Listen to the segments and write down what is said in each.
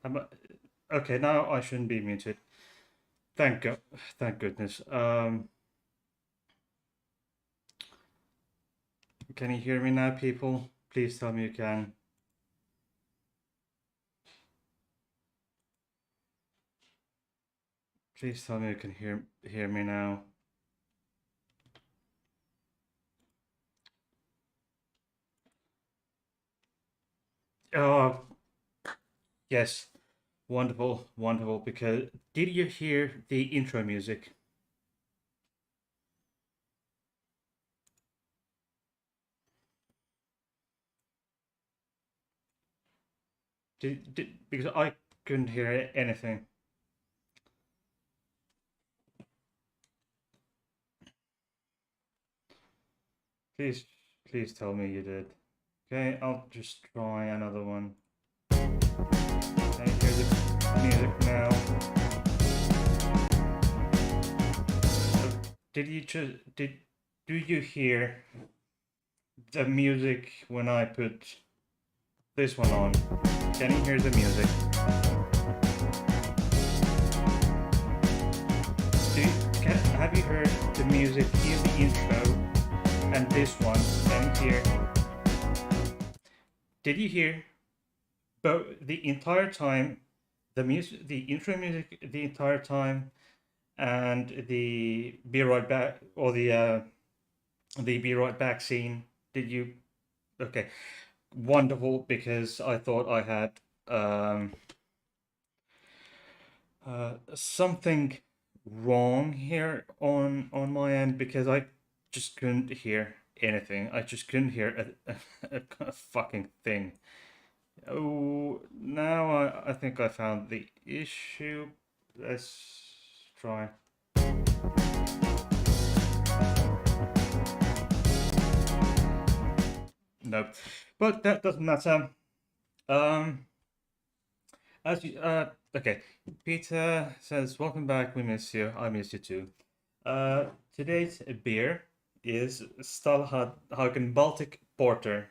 I'm, okay, now I shouldn't be muted. Thank God, thank goodness. Can you hear me now, people? Please tell me you can. Please tell me you can hear me now. Oh, yes. Wonderful, wonderful. Because did you hear the intro music? Because I couldn't hear anything. Please, please tell me you did. Okay, I'll just try another one. Can you hear the music now? Did you just did do you hear the music when I put this one on? Can you hear the music? Have you heard the music in the intro and this one? Can you hear? Did you hear both the entire time the music, the intro music, the entire time, and the be right back or the be right back scene? Did you? Okay, wonderful, because I thought I had something wrong here on my end, because I just couldn't hear anything. I just couldn't hear a fucking thing. Oh, now I think I found the issue. Let's try. Nope, but that doesn't matter. Um, as you okay, Peter says, "Welcome back. We miss you. I miss you too." Uh, Today's beer is Stallhagen Baltic Porter.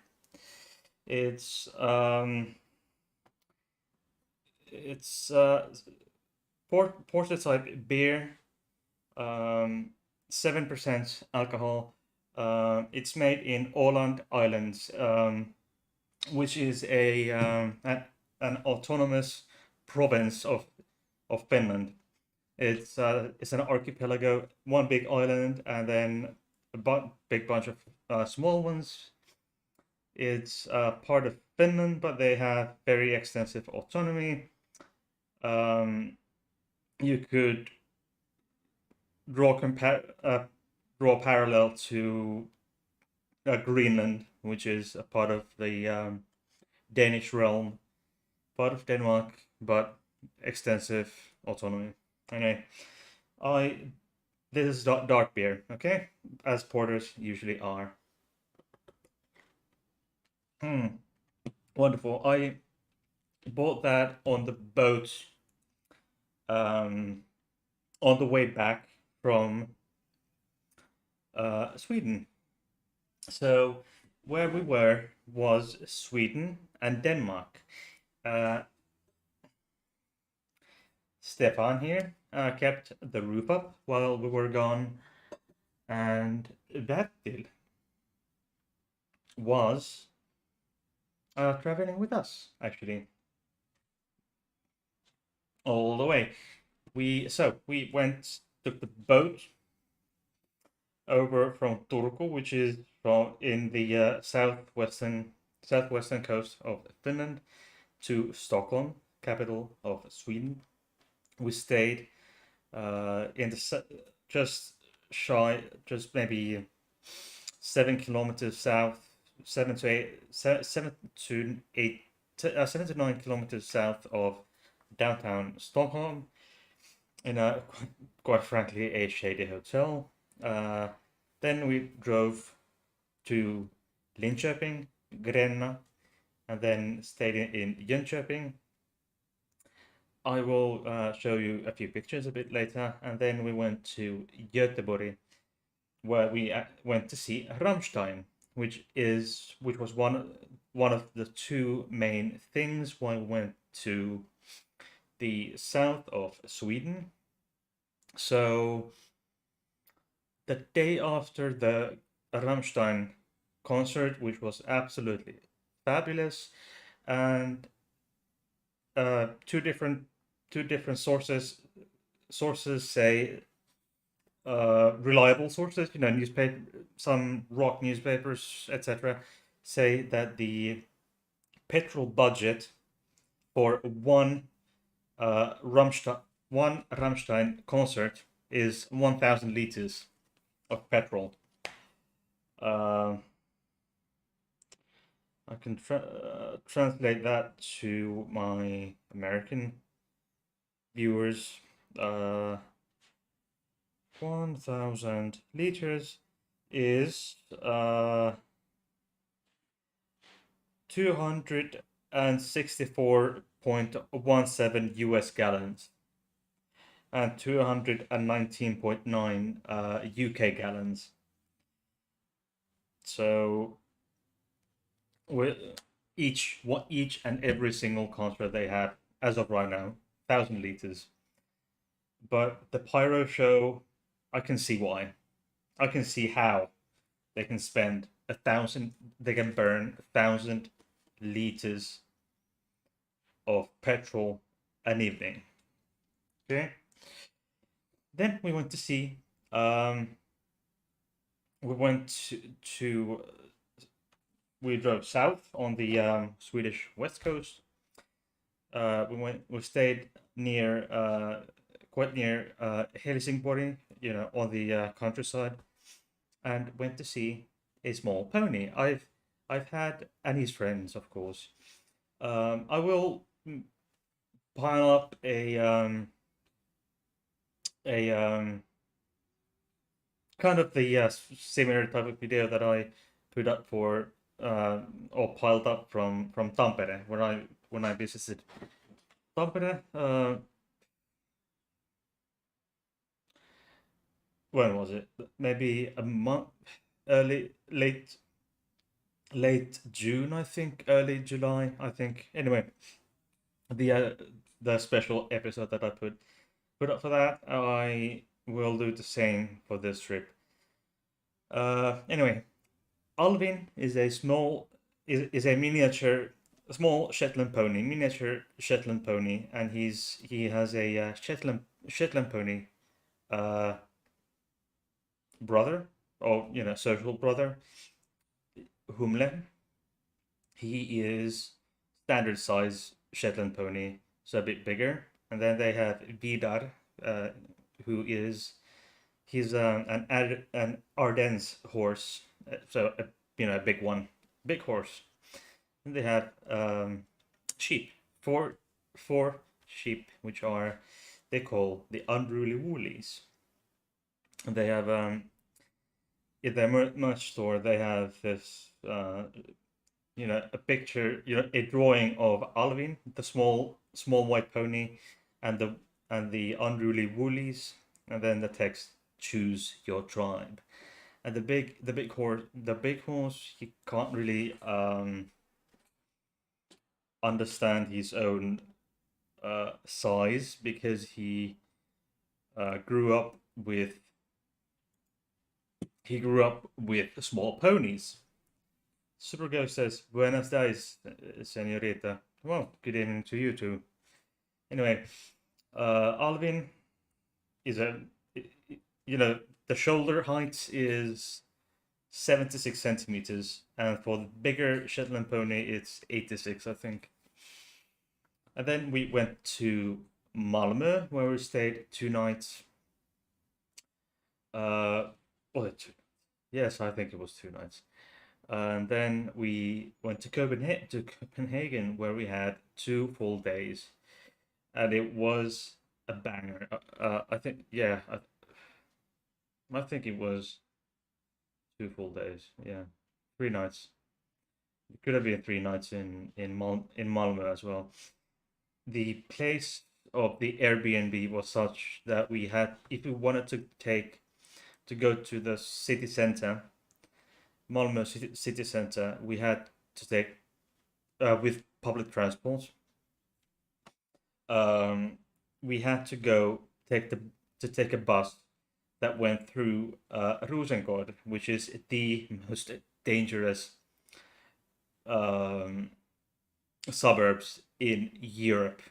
It's um, it's porter type beer, 7% alcohol. It's made in Åland Islands, which is an autonomous province of Finland. It's an archipelago, one big island, and then big bunch of small ones. It's part of Finland, but they have very extensive autonomy. Um, you could draw parallel to Greenland, which is a part of the Danish realm, part of Denmark, but extensive autonomy. Anyway, I this is dark beer, okay, as porters usually are. Hmm, wonderful. I bought that on the boat um, on the way back from Sweden. So where we were was Sweden and Denmark. Uh, Stefan here kept the roof up while we were gone, and Bertil was traveling with us actually all the way. We took the boat over from Turku, which is from in the southwestern coast of Finland, to Stockholm, capital of Sweden. We stayed in the just shy, just maybe 7 kilometers south, 7 to 9 kilometers south of downtown Stockholm, in a quite frankly a shady hotel. Uh, then we drove to Linköping, Gränna, and then stayed in Jönköping. I will show you a few pictures a bit later, and then we went to Göteborg, where we went to see Rammstein, which was one of the two main things why we went to the south of Sweden. So the day after the Rammstein concert, which was absolutely fabulous, and two different sources say, reliable sources, newspaper, some rock newspapers, etc., say that the petrol budget for one Rammstein concert is 1,000 liters of petrol. Uh, I can translate that to my American viewers. 1,000 liters is 264.17 US gallons and 219.9 UK gallons. So with each and every single concert they had as of right now, 1,000 liters. But the pyro show, I can see why. I can see how they can spend 1,000. They can burn 1,000 liters of petrol an evening. Okay. Then we went to see. We went to we drove south on the Swedish west coast. We stayed near quite near Helsingborg, on the countryside, and went to see a small pony. I've had, and his friends, of course. I will pile up a kind of the similar type of video that I put up for or piled up from Tampere when I visited Tampere. When was it? Maybe a month, early, late June, I think, early July, I think. Anyway, the special episode that I put up for that, I will do the same for this trip. Anyway, Alvin is a small Shetland pony, miniature Shetland pony, and he has a Shetland pony uh, brother, or social brother, Humle. He is standard size Shetland pony, so a bit bigger. And then they have Vidar, uh, who is he's an Ardennes horse, so a big one, big horse. And they have sheep, four sheep, which are they call the unruly woolies. And they have in their merch store they have this a picture, a drawing of Alvin, the small white pony, and the unruly woolies, and then the text, choose your tribe. And the big horse, he can't really understand his own size, because he grew up with small ponies. Supergirl says, Buenos dias, senorita. Well, good evening to you too. Anyway, Alvin is the shoulder height is 76 centimeters, and for the bigger Shetland pony, it's 86, I think. And then we went to Malmö, where we stayed 2 nights. Yes, I think it was 2 nights. And then we went to Copenhagen, where we had 2 full days, and it was a banger. I think, yeah, I think it was 2 full days. Yeah, 3 nights. It could have been 3 nights in Malmö as well. The place of the Airbnb was such that we had, if we wanted to go to the city center, Malmö city center, we had to take with public transport. we had to go take a bus that went through Rosengård, which is the most dangerous um, suburbs in Europe.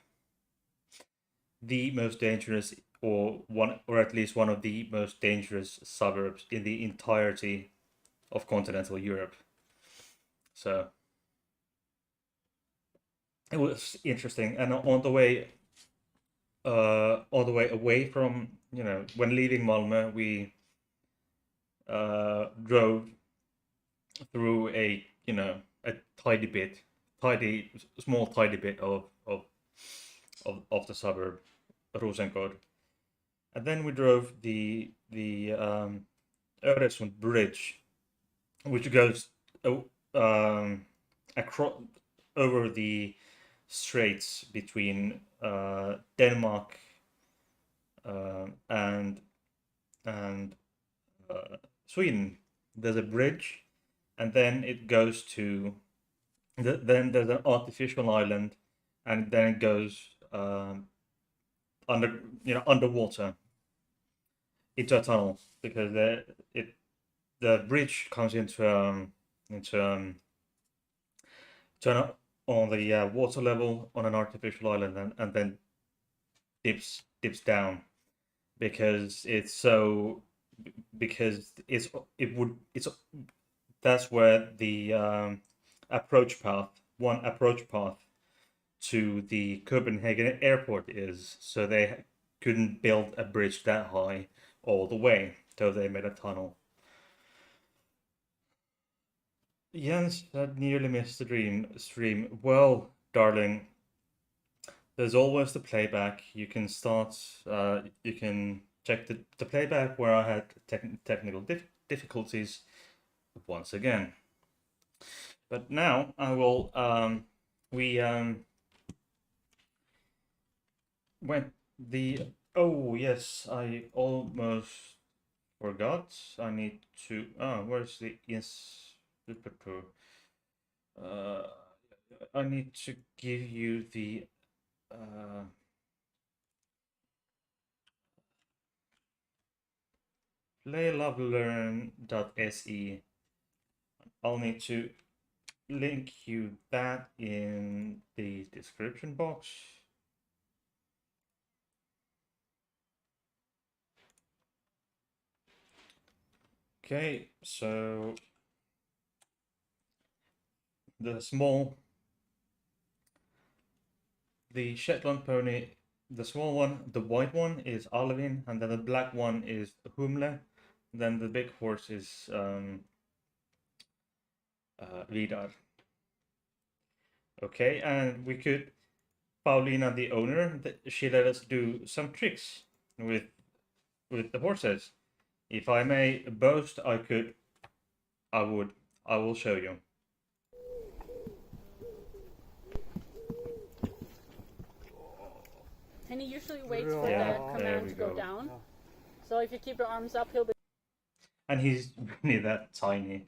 The most dangerous, or at least one of the most dangerous suburbs in the entirety of continental Europe. So it was interesting, and on the way away from, when leaving Malmö, we drove through a tiny bit of the suburb Rosengård, and then we drove the Öresund Bridge, which goes across over the straits between Denmark and Sweden. There's a bridge, and then it goes to then there's an artificial island, and then it goes underwater into a tunnel, because the bridge comes into turn on the water level on an artificial island, and then dips down, because it's that's where the approach path to the Copenhagen airport is. So they couldn't build a bridge that high all the way, so they made a tunnel. Jens had nearly missed the stream. Well, darling, there's always the playback. You can check the playback where I had technical difficulties once again. But now I will, oh yes, I almost forgot. I need to, where's the uh, I need to give you the playlovelearn.se. I'll need to link you that in the description box. Okay, so the Shetland pony, the small one, the white one is Alvin, and then the black one is Humle. Then the big horse is Vidar. Okay, and Paulina, the owner, she let us do some tricks with the horses. If I may boast, I will show you. And he usually waits for the command to go down. So if you keep your arms up, he'll be... And he's really that tiny.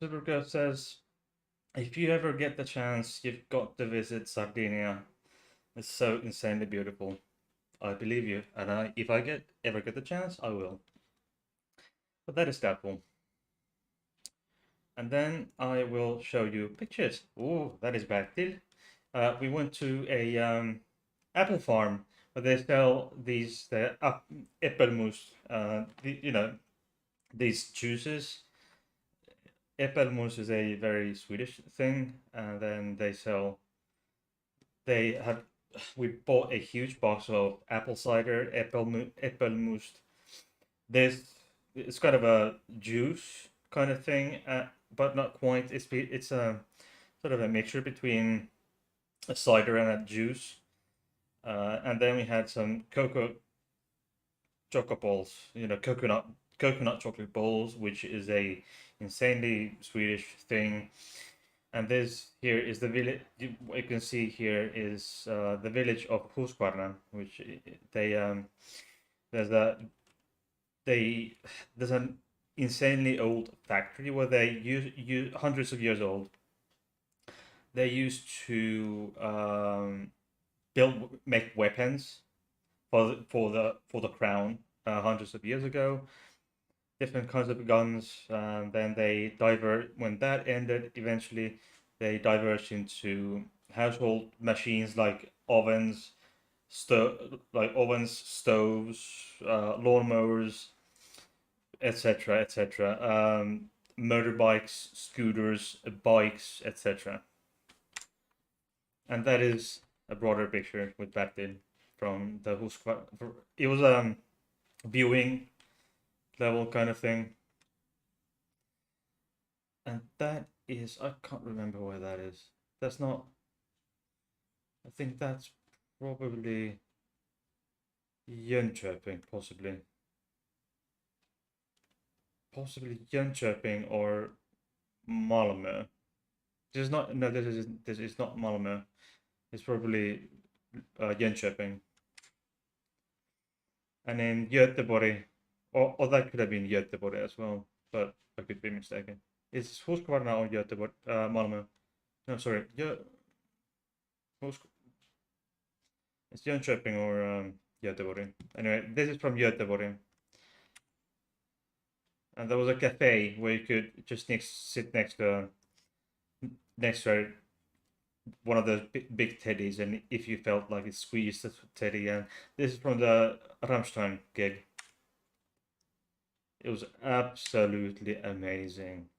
Supergirl says, if you ever get the chance, you've got to visit Sardinia. It's so insanely beautiful. I believe you, and if I ever get the chance, I will. But that is doubtful. And then I will show you pictures. Oh, that is Bertil. We went to a apple farm where they sell these äppelmus, these juices. Äppelmus is a very Swedish thing, and then we bought a huge box of apple cider, äppelmus. It's kind of a juice kind of thing, but not quite. It's a sort of a mixture between a cider and a juice. And then we had some chocolate balls, coconut chocolate balls, which is a insanely Swedish thing. And this here is the village. What you can see here is the village of Huskvarna, which there's an insanely old factory where they use hundreds of years old. They used to make weapons for the crown hundreds of years ago. Different kinds of guns. Then they when that ended, eventually they diverged into household machines like ovens, stoves, lawnmowers, etc., etc. Motorbikes, scooters, bikes, etc. And that is a broader picture with Bertil from the Husqvarna. It was viewing level kind of thing, and that is, I can't remember where that is. That's not. I think that's probably Jönköping, possibly. Possibly Jönköping or Malmö. This is not. No, this is not Malmö. It's probably Jönköping. And then Göteborg, or that could have been Göteborg as well, but I could be mistaken. It's Husqvarna or Göteborg, Malmö. No, sorry, it's Jönköping or Göteborg. Anyway, this is from Göteborg. And there was a cafe where you could just sit next to one of those big teddies, and if you felt like it squeezed the teddy. And this is from the Rammstein gig. It was absolutely amazing.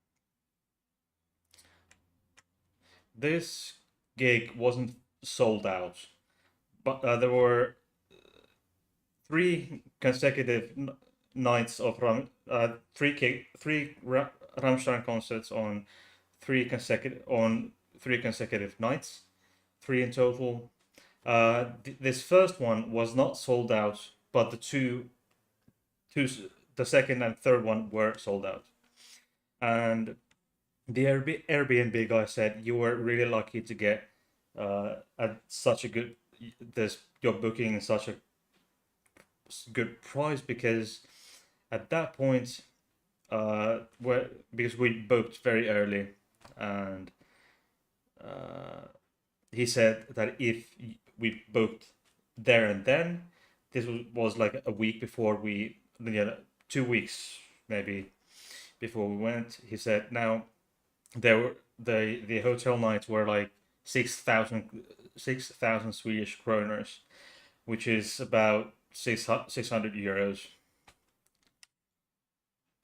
This gig wasn't sold out, but there were 3 consecutive nights of three Rammstein concerts on 3 consecutive nights, 3 in total. This first one was not sold out, but the second and third one were sold out. And the Airbnb guy said you were really lucky to get at such a good your booking such a good price, because at that point because we booked very early, and he said that if we booked there and then, this was like a week before 2 weeks maybe before we went. He said now the hotel nights were like 6,000 Swedish kroners, which is about 600 euros.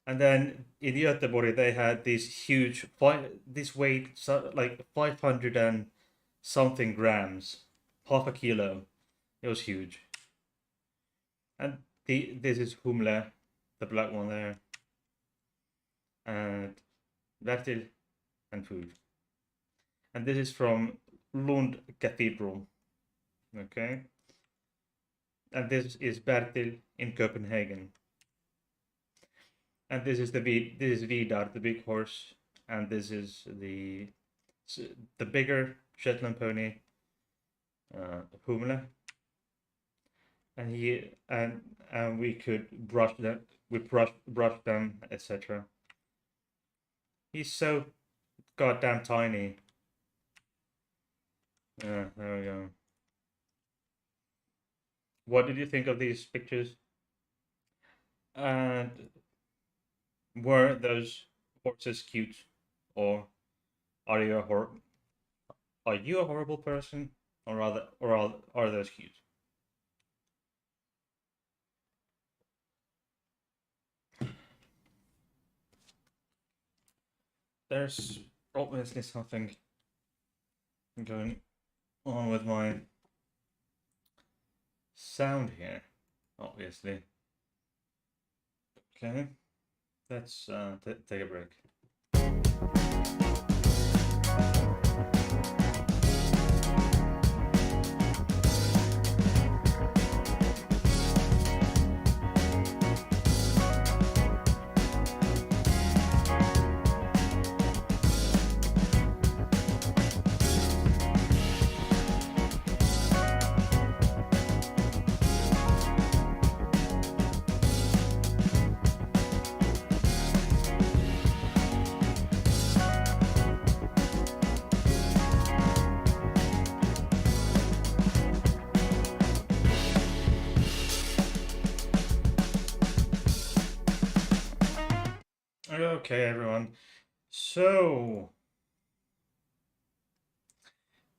And then in Göteborg they had these huge, this weighed like 500 and something grams, half a kilo. It was huge. And this is Humle, the black one there, and Bertil and food. And this is from Lund Cathedral. Okay. And this is Bertil in Copenhagen. And this is Vidar, the big horse, and this is the bigger Shetland pony, Humle. And we could brush them, brush them, etc. He's so goddamn tiny. Yeah, there we go. What did you think of these pictures? And were those horses cute, or are you a horrible person, or are those cute? There's obviously something going on with my sound here, obviously. Okay, let's take a break. Okay, everyone. So,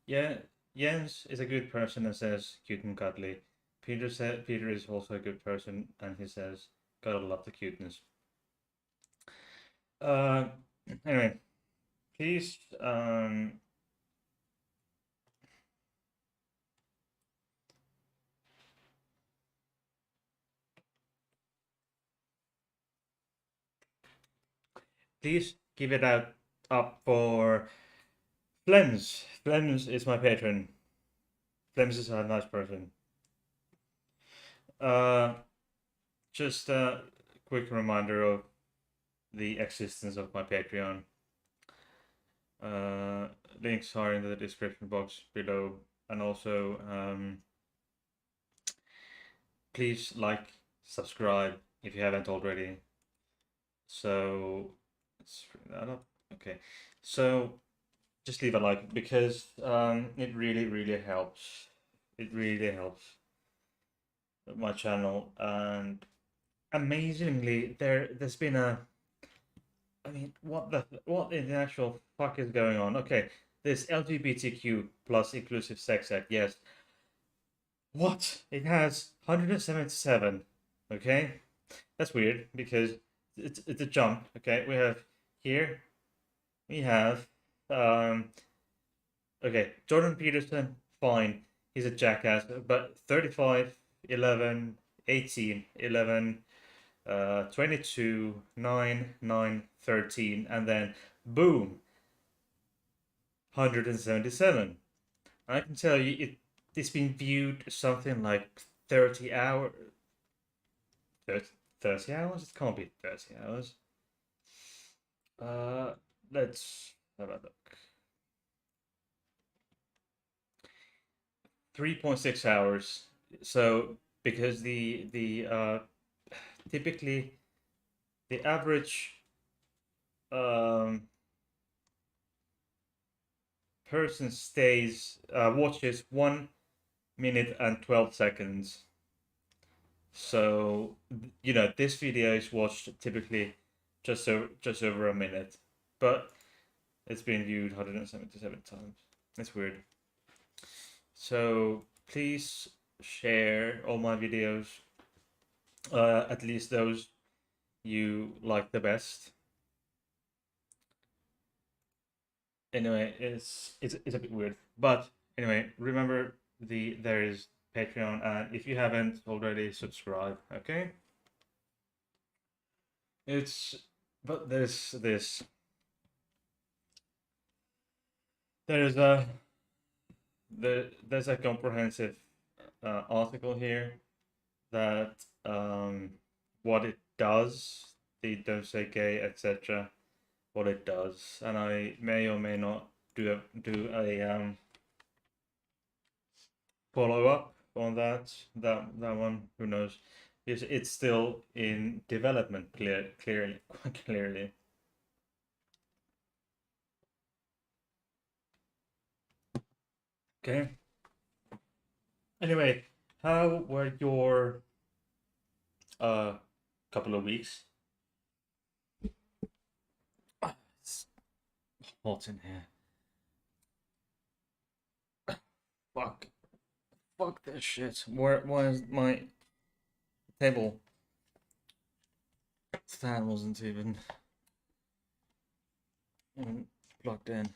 yeah, Jens is a good person and says cute and cuddly. Peter is also a good person and he says gotta love the cuteness. Uh, anyway, please please give it out up for Flems. Flems is my patron. Flems is a nice person. Uh, just a quick reminder of the existence of my Patreon. Uh, Links are in the description box below, and also please like, subscribe if you haven't already. So let's bring that up. Okay, so just leave a like because it really helps. It really helps my channel, and amazingly there's been a, I mean, what in the actual fuck is going on? Okay, this LGBTQ plus inclusive sex act, yes. What? It has 177. Okay, that's weird because it's a jump. Okay, we have here we have um okay, Jordan Peterson, fine, he's a jackass, but 35, 11, 18, 11, 22, 9, 9, 13, and then boom, 177. I can tell you it's been viewed something like 30 hours. 30 hours? It can't be 30 hours. Uh, let's have a look. 3.6 hours. So because the typically the average um person stays watches 1 minute and 12 seconds. So this video is watched typically just over a minute, but it's been viewed 177 times. That's weird. So please share all my videos, at least those you like the best. Anyway, it's a bit weird, but anyway, remember there is Patreon, and if you haven't already, subscribe. Okay. It's but there's a there's a comprehensive article here that what it does, the don't say gay, etc. What it does, and I may or may not do a follow up on that one. Who knows? It's still in development, clearly, quite clearly. Okay. Anyway, how were your couple of weeks? It's hot in here. Fuck. Fuck this shit. Why is my table fan wasn't even plugged in?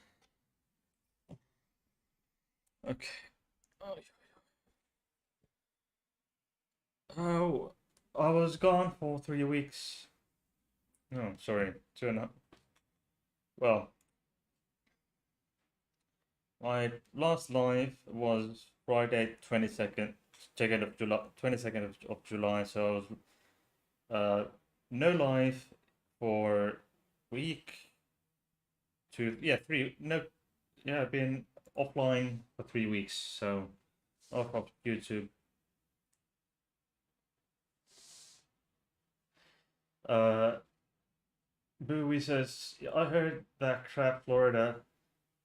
Okay. Oh, I was gone for 3 weeks. No, sorry, 2.5. Well, my last live was Friday 22nd, 2nd of July, 22nd of July. So I was no live for week two, yeah, three, no, yeah, I've been offline for 3 weeks, so off of YouTube. Bowie says, I heard that crap Florida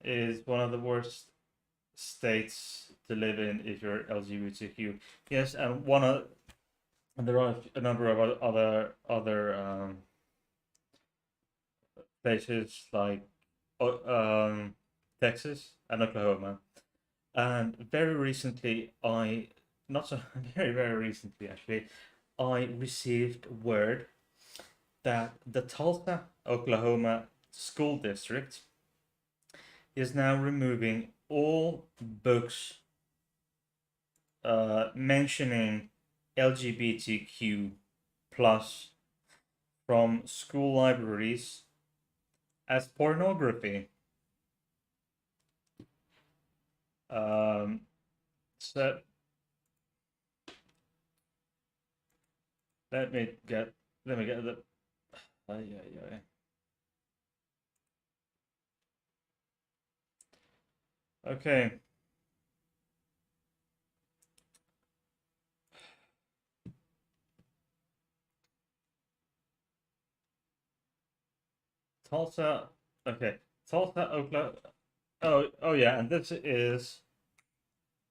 is one of the worst states to live in if you're LGBTQ. Yes, and and there are a number of other places like Texas and Oklahoma. And very recently, not so very recently actually, I received word that the Tulsa, Oklahoma school district is now removing all books mentioning LGBTQ plus from school libraries as pornography. So let me get the. Yeah. Okay. Tulsa. Okay. Tulsa, Oklahoma. Oh yeah, and this is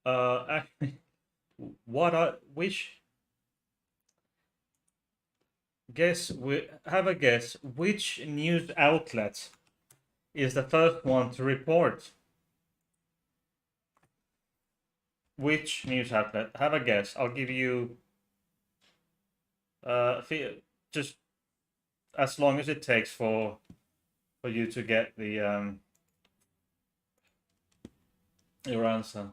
actually what I which guess we have a guess which news outlet is the first one to report. Which news outlet? Have a guess. I'll give you just as long as it takes for you to get the your answer.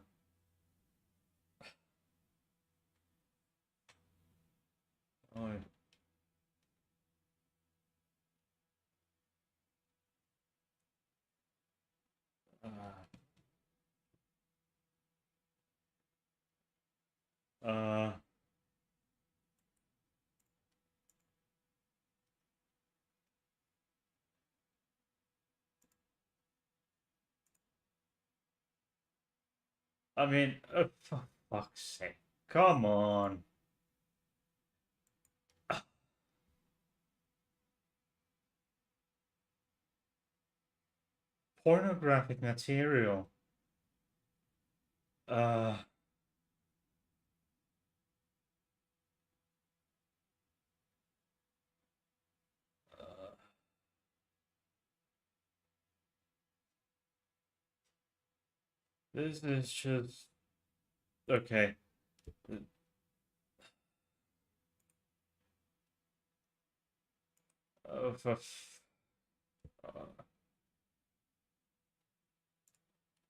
Oh. Uh, I mean, for fuck's sake, come on. Pornographic material. Uh, uh, this is just okay. For uh,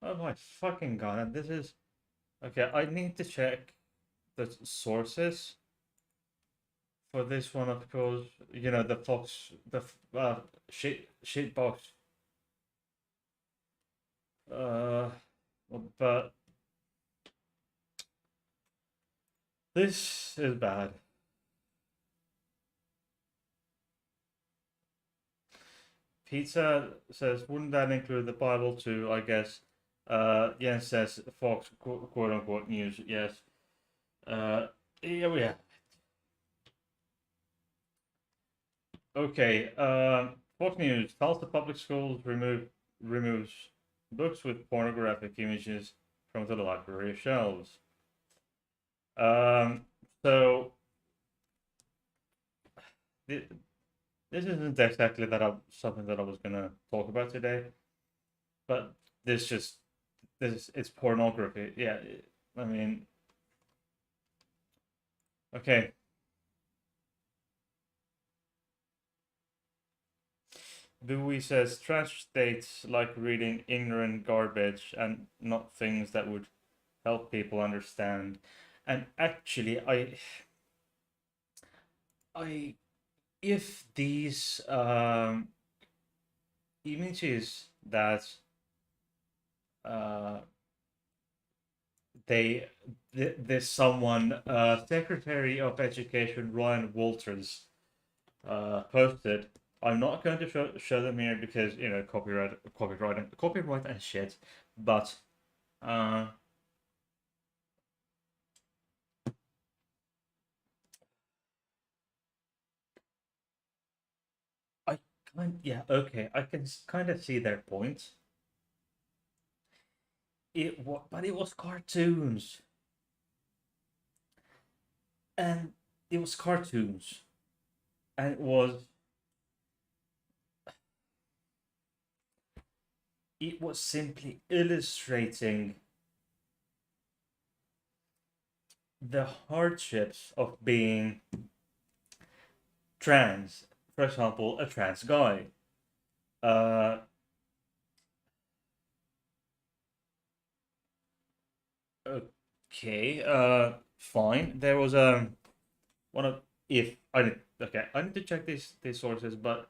oh my fucking god! And this is okay. I need to check the sources for this one, of course. You know the Fox, the shit box. Uh, but this is bad. Pizza says, wouldn't that include the Bible too? I guess. Jens says, Fox, quote unquote news. Yes. Yeah. Okay. Fox News. Tulsa Public Schools removes books with pornographic images from the library shelves. So this isn't exactly something that I was gonna talk about today, but it's pornography. Yeah, I mean, okay. Dewey says trash states like reading ignorant garbage and not things that would help people understand. And actually, I if these images that uh, there's someone Secretary of Education Ryan Walters posted. I'm not going to show them here because you know copyright and shit. But I yeah, okay, I can kind of see their point. But it was cartoons, and it was cartoons, and it was it was simply illustrating the hardships of being trans. For example, a trans guy. Uh, okay. Fine. There was one of if I need okay. I need to check these sources, but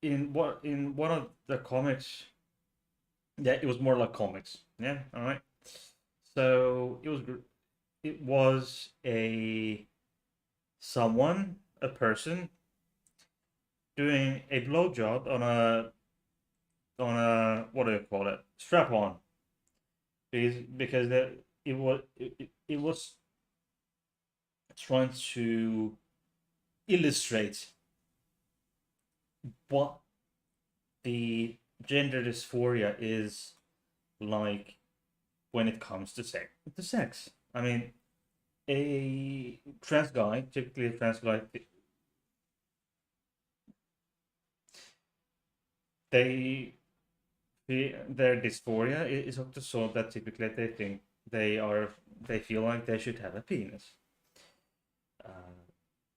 in one of the comics, yeah, it was more like comics. Yeah. All right. So it was a person doing a blowjob on a what do you call it, strap on, because it was trying to illustrate what the gender dysphoria is like when it comes to sex. I mean, a trans guy, typically a trans guy, they their dysphoria is of the sort that typically they think they feel like they should have a penis.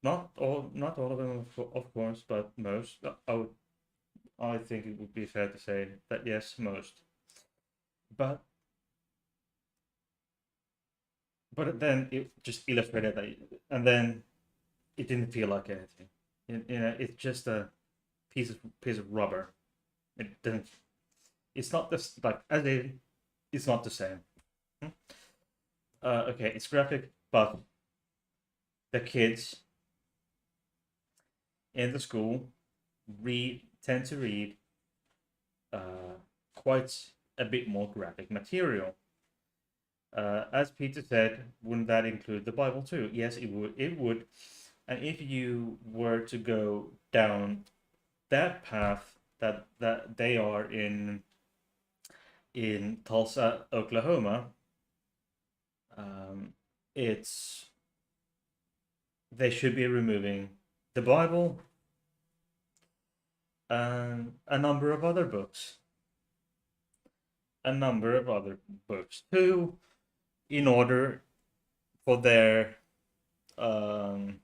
Not all of them, of course, but most. I think it would be fair to say that yes, most. But then it just illustrated that, and then it didn't feel like anything. It's just a piece of rubber. It didn't. It's not just like as if it's not the same. Okay, it's graphic, but the kids in the school tend to read quite a bit more graphic material. As Peter said, wouldn't that include the Bible too? Yes, it would. It would. And if you were to go down that path that they are in Tulsa, Oklahoma, it's they should be removing the Bible and a number of other books too, in order for their um,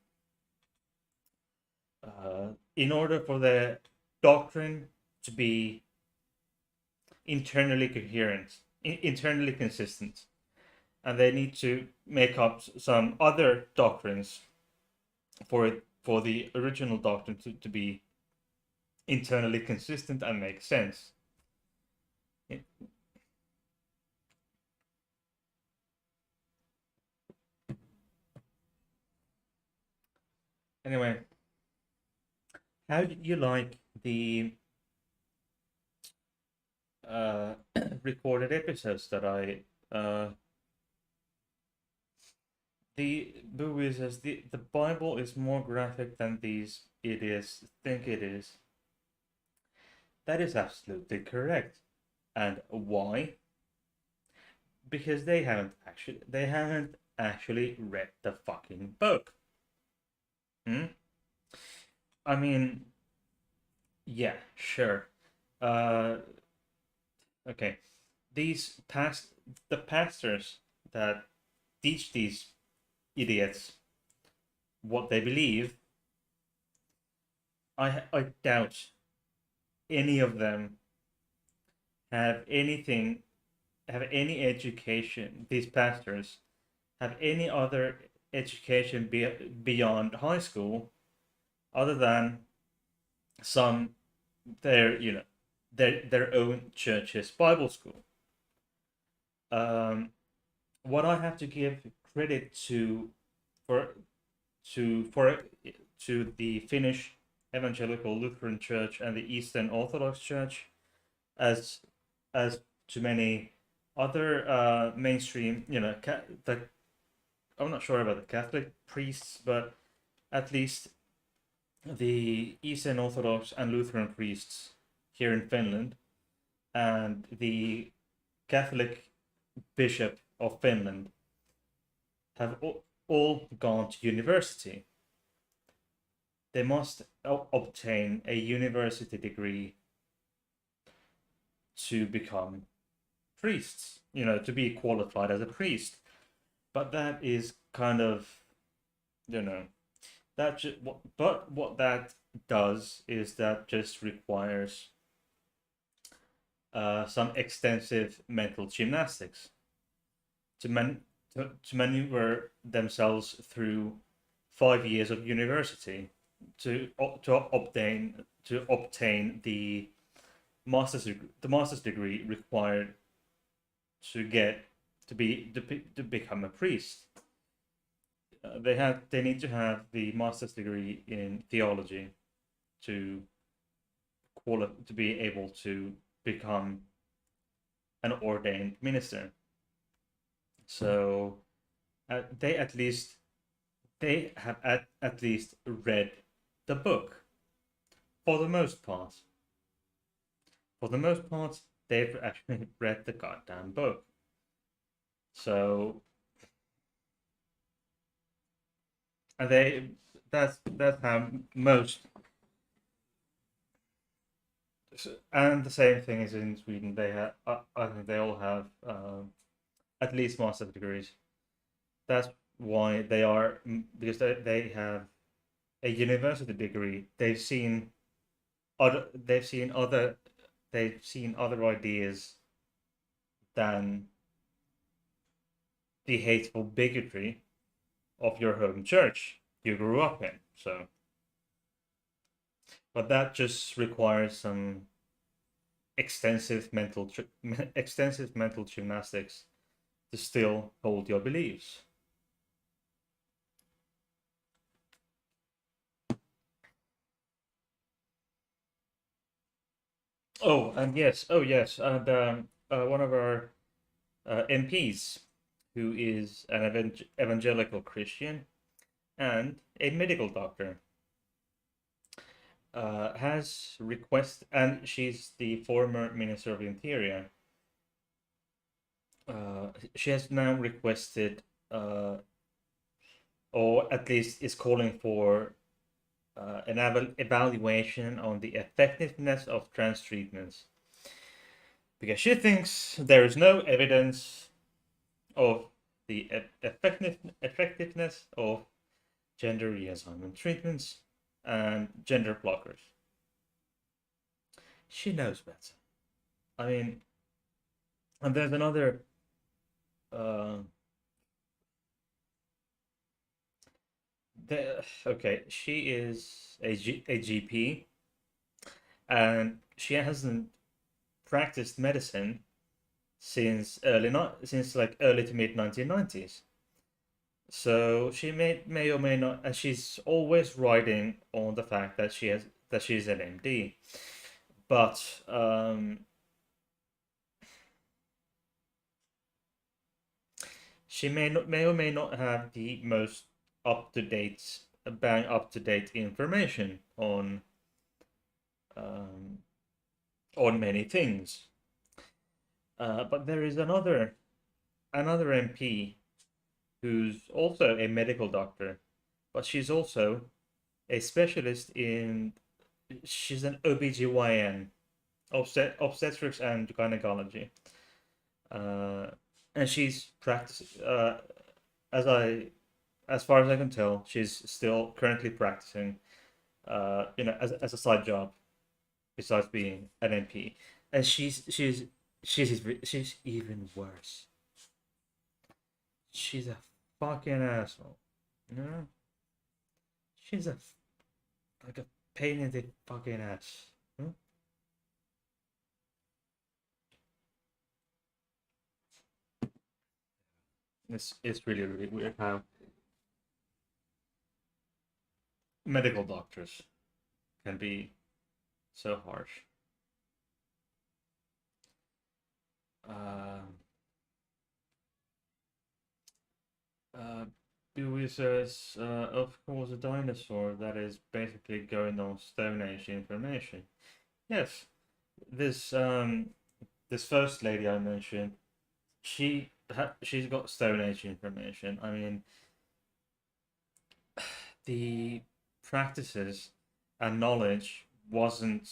in order for the doctrine to be internally coherent, internally consistent, and they need to make up some other doctrines for the original doctrine to be internally consistent and make sense. Anyway, how did you like the recorded episodes that I the Bowie says the Bible is more graphic than these idiots think it is. That is absolutely correct. And why? Because they haven't actually read the fucking book. Hmm? I mean, yeah, sure. Uh, okay. The pastors that teach these idiots what they believe, I doubt any of them have anything have any education. These pastors have any other education beyond high school, other than some their own church's Bible school. Um, what I have to give credit for for to the Finnish Evangelical Lutheran Church and the Eastern Orthodox Church, as as to many other mainstream, I'm not sure about the Catholic priests, but at least the Eastern Orthodox and Lutheran priests here in Finland and the Catholic Bishop of Finland have all gone to university. They must obtain a university degree to become priests, to be qualified as a priest. But that is kind of, you know, but what that does is that just requires some extensive mental gymnastics to maneuver themselves through 5 years of university to obtain the master's degree required to become a priest. They need to have the master's degree in theology to to be able to become an ordained minister. So they at least they have at least read the book for the most part. For the most part, they've actually read the goddamn book. So, and that's how most. And the same thing is in Sweden. They have, I think they all have at least master's degrees. That's why they are, because they have a university degree. They've seen other ideas than the hateful bigotry of your home church you grew up in. So, but that just requires some extensive mental gymnastics to still hold your beliefs. And one of our MPs, who is an evangelical Christian and a medical doctor, has requested, and she's the former Minister of Interior. She has now requested, or at least is calling for, an evaluation on the effectiveness of trans treatments, because she thinks there is no evidence of the effectiveness of gender reassignment treatments and gender blockers. She knows better. I mean, and there's another. Uh, okay, she is a GP, and she hasn't practiced medicine since like early to mid 1990s. So she may or may not, and she's always riding on the fact that she's an MD, but she may or may not have the most up to date information um, on many things. But there is another MP who's also a medical doctor, but she's also a specialist in. She's an OBGYN, obstetrics and gynecology, and she's practicing. As I, as far as I can tell, she's still currently practicing. As a side job, besides being an MP, and she's even worse. She's a fucking asshole. You know? She's like a pain in the fucking ass. Hmm? It's really, really weird how medical doctors can be so harsh. Um, Dewey says, of course, a dinosaur that is basically going on Stone Age information. Yes, this first lady I mentioned, she's got Stone Age information. I mean, the practices and knowledge wasn't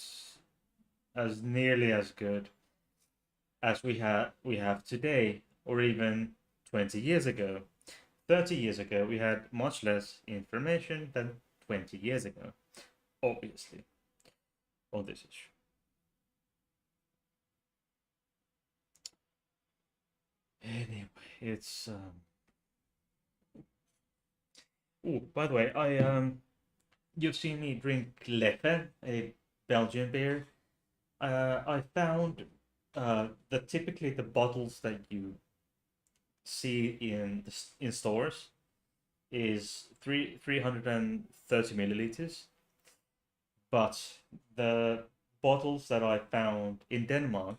as nearly as good as we have today, or even 20 years ago. 30 years ago, we had much less information than 20 years ago, obviously, on this issue. Anyway, it's oh, by the way, you've seen me drink Leffe, a Belgian beer. I found that typically the bottles that you see in stores is 330 milliliters, but the bottles that I found in Denmark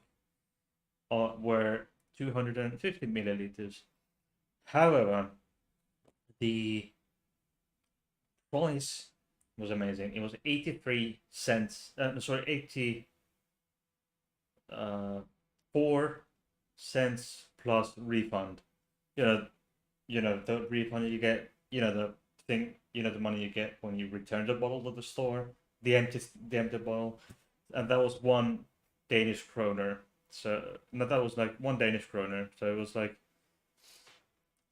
were 250 milliliters. However, the price was amazing. It was 83 cents. Sorry, 84 cents plus refund. The refund you get. The thing. The money you get when you return the bottle to the store. The empty bottle, and that was 1 Danish kroner. So no, that was like 1 Danish kroner. So it was like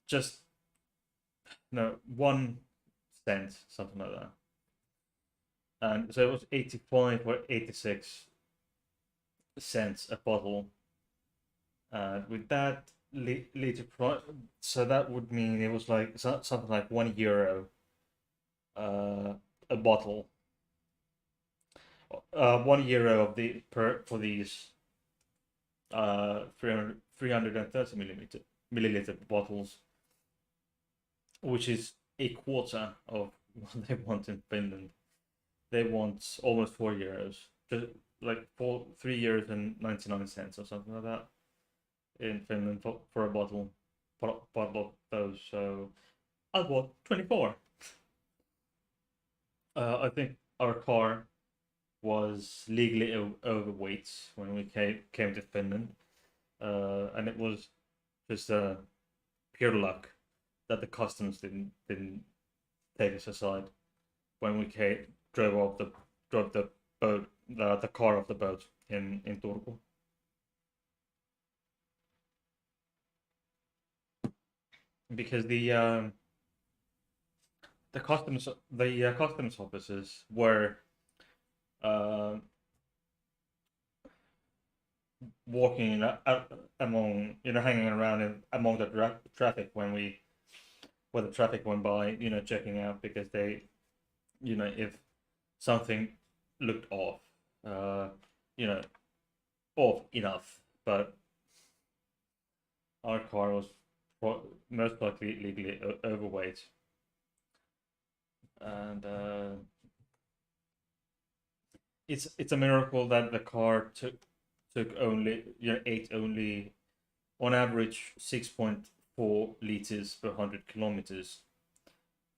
just no 1 cent, something like that. And so it was 85 or 86 cents a bottle. With that liter price, so that would mean it was like something like €1 a bottle. €1 of the per for these 330 milliliter bottles, which is a quarter of what they want in Finland. They want almost €4, just like 3 euros and 99 cents or something like that in Finland for a bottle of those. So I bought 24. I think our car was legally overweight when we came to Finland, and it was just pure luck that the customs didn't take us aside when we drove the boat the car off the boat in Turku. Because the customs officers were uh, walking among hanging around among the traffic when the traffic went by, checking out because they, if something looked off, uh, you know off enough, but our car was most likely legally overweight, and it's a miracle that the car took only ate only on average 6.4 liters per 100 kilometers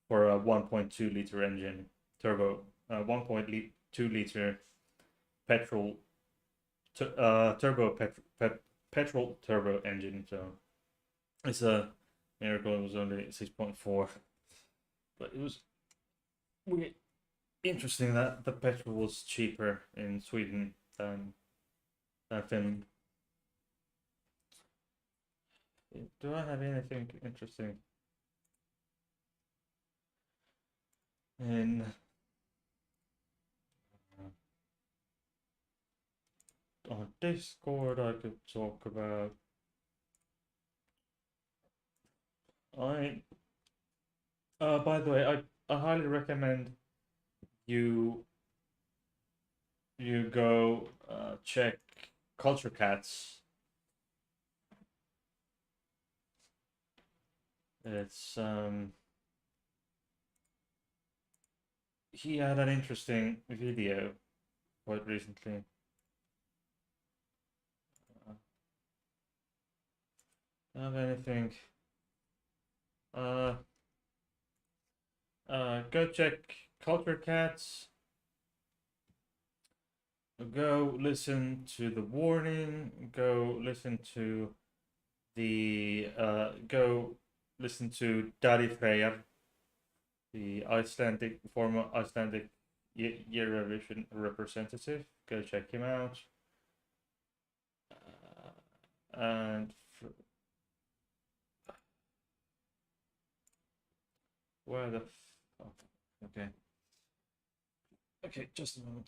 for a 1.2 liter engine turbo, 1.2 liter petrol turbo petrol turbo engine. So it's a miracle it was only 6.4, but it was really interesting that the petrol was cheaper in Sweden than Finland. Do I have anything interesting in on Discord I could talk about? I by the way, I highly recommend you go check Culture Cats. It's he had an interesting video quite recently. Have anything? Go check Culture Cats. Go listen to the warning. Go listen to Daddy Freyr, the former Icelandic Eurovision representative. Go check him out. and where the okay. Okay, just a moment.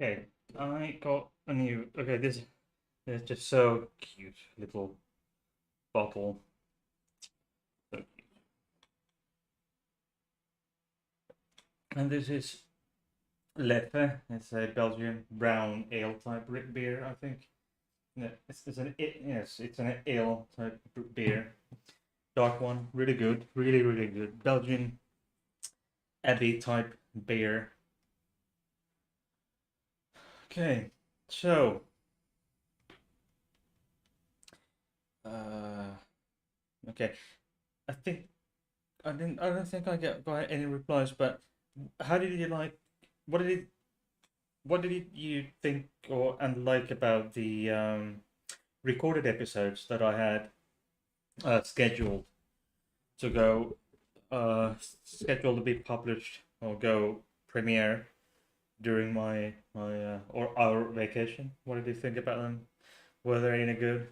Okay, I got a new. Okay, this is just so cute little bottle. So cute. And this is Leffe. It's a Belgian brown ale type beer, I think. Yeah, it's an ale type beer. Dark one, really good, really good. Belgian Abbey type beer. Okay, so okay, I think I didn't. I don't think I got any replies. But how did you like? What did it? What did you think or and like about the recorded episodes that I had scheduled to go scheduled to be published or go premiere during my or our vacation? What did you think about them? Were they any good?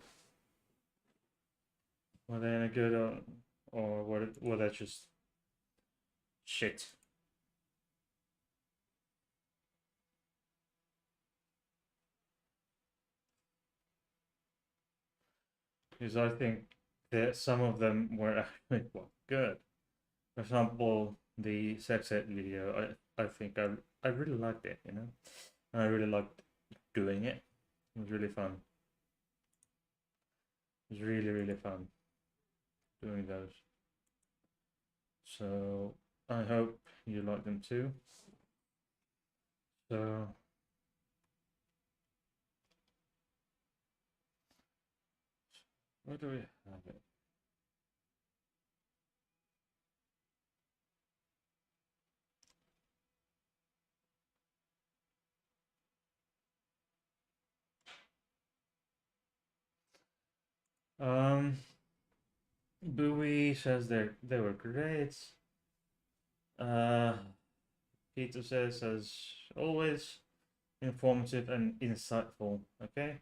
Were they any good or were they just shit? Because I think that some of them were actually quite good. For example, the sex ed video, I think I really liked it, you know? And I really liked doing it. It was really fun. It was really fun doing those. So I hope you like them too. So where do we have it? Bowie says they were great. Uh, Peter says as always informative and insightful. Okay,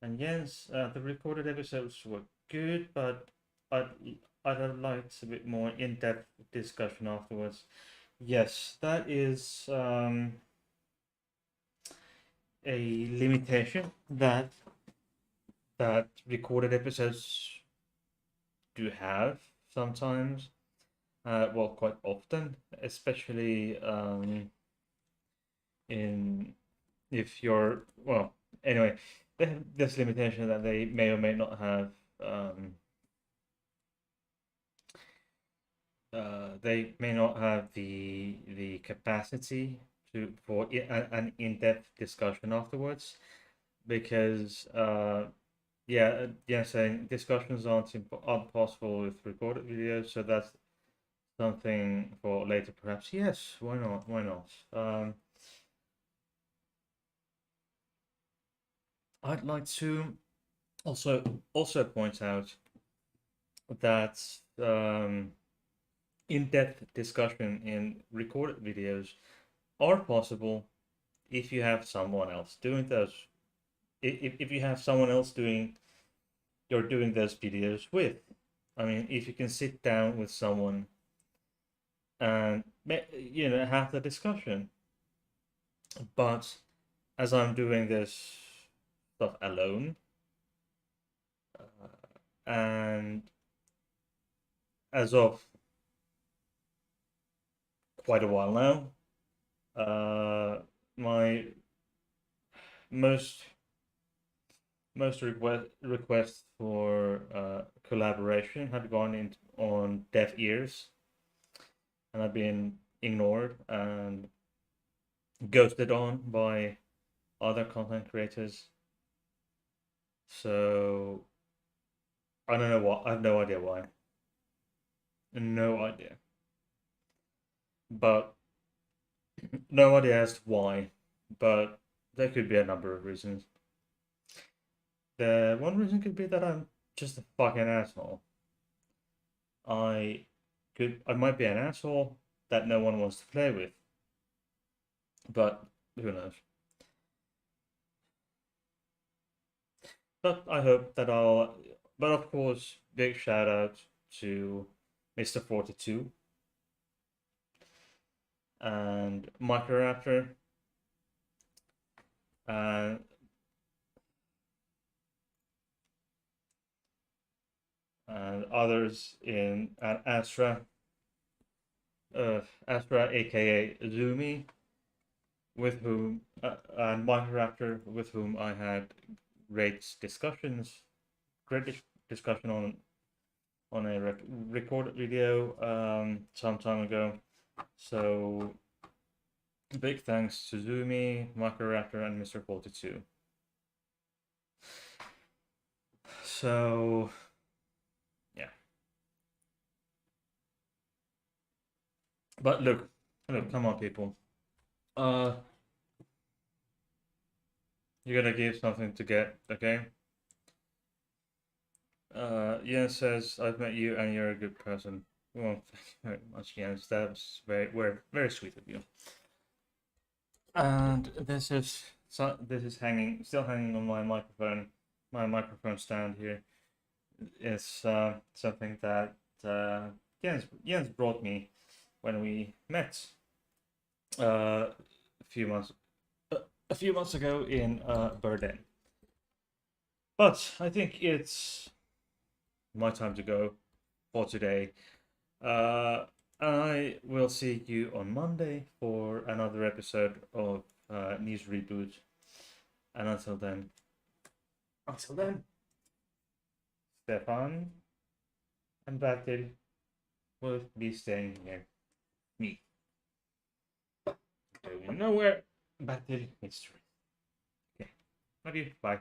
and Jens, the recorded episodes were good, but I'd I'd have liked a bit more in-depth discussion afterwards. Yes, that is a limitation that recorded episodes do have sometimes. Well, quite often, especially in if you're well. Anyway, there's limitation that they may or may not have. They may not have the capacity to for an in-depth discussion afterwards because yeah, saying discussions aren't possible with recorded videos, so something for later, perhaps. Yes, why not? Why not? I'd like to also point out that in-depth discussion in recorded videos are possible if you have someone else doing those. If you have someone else you're doing those videos with. I mean, if you can sit down with someone and have the discussion. But as I'm doing this stuff alone, and as of quite a while now, my most requests for collaboration have gone in on deaf ears, and I've been ignored and ghosted on by other content creators. So I don't know what. I have no idea why. No idea. But no idea as to why. But there could be a number of reasons. The one reason could be that I'm just a fucking asshole. I might be an asshole that no one wants to play with. But who knows? But I hope that but of course, big shout out to Mr. 42 and Microraptor and others in Astra, aka Zumi, with whom and Microraptor, with whom I had great discussion on a recorded video some time ago. So big thanks to Zumi, Microraptor, and Mr. 42. So yeah. But look, come on, people. You're gonna give something to get, okay? Jens says, I've met you and you're a good person. Well, thank you very much, Jens. That's very sweet of you. And this is still hanging on my microphone stand here. Is something that Jens brought me when we met a few months ago in Berlin. But I think it's my time to go for today. I will see you on Monday for another episode of News Reboot. And until then, Stefan and Bertil will be staying here. Me. Going nowhere. Bertil Mystery. Okay. Love you. Bye.